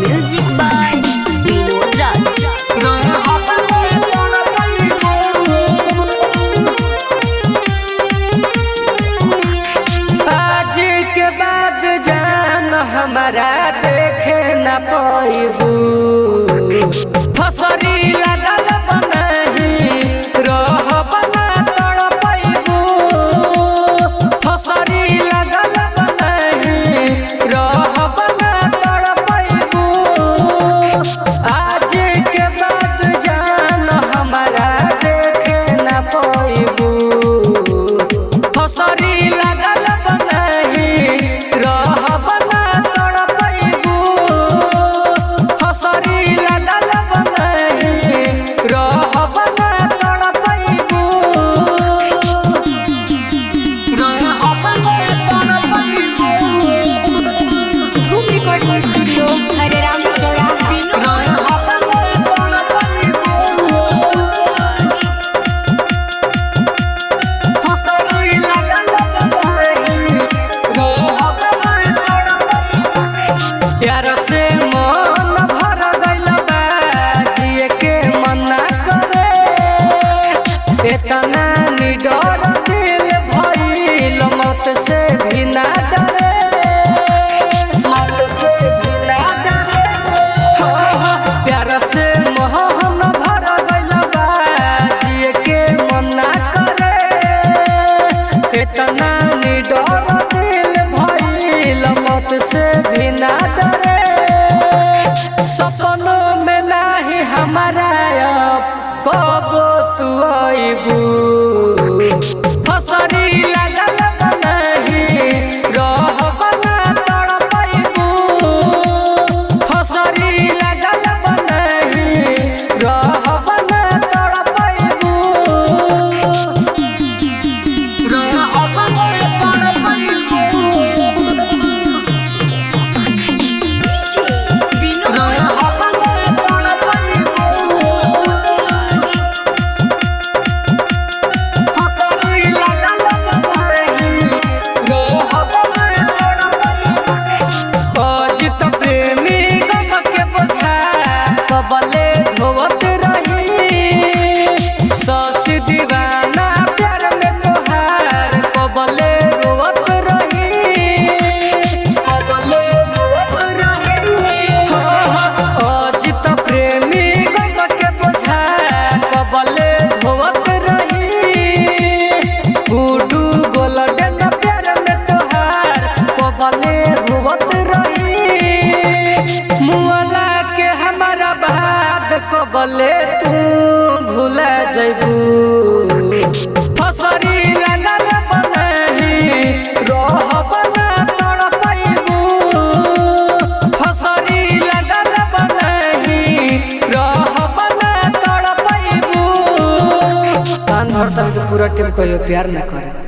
Music by Vinod राज। आज के बाद जान हमारा देखे न पाइबू फसरी लगल बनही रह बना तड़ पाइबू फसरी लगल बनही रह बना तड़ पाइबू आज के बाद जान हमारा देखे न पाइबू फसरी लगल बनही रह बना तड़ पाइबू फसरी लगल बनही रह बना तड़ पाइबू रह बना तड़ पाइबू धूम रिकॉर्डिंग स्टूडियो हरे राम चौराहा। रह बना तड़ पाइबू फसरी लगल बनही रह बना तड़ पाइबू यार से मन भर गइल बा जिए के मना करे इतना निडर दिल भइल मौत से भी ना डरे मौत से भी ना डरे प्यार से मोहन भर गइल बा जिए के मना करे इतना निडर दिल भइल मौत से भी ना डरे सपनों में नाही हमारा अब कब तू आइबू फसरी लगल बनही रह बना तड़ पाइबू फसरी लगल बनही रह बना तड़ पाइबू रह बना तड़ पाइबू कबले धोवत रही सस दीवाना प्यार में तोहार कबले रोवत रही कबले रोवत रही अजित प्रेमी गम के बोझा कबले धोवत रही गुडू गोल्डन प्यार में तोहार कबले रोवत रही मुअला के हमारा बाद कबले तू भूला जइबू फसरी लगल बनही रह बना तड़ पाइबू फसरी लगल बनही रह बना तड़ पाइबू कान धर तक पूरा टीम कहियो प्यार न करे।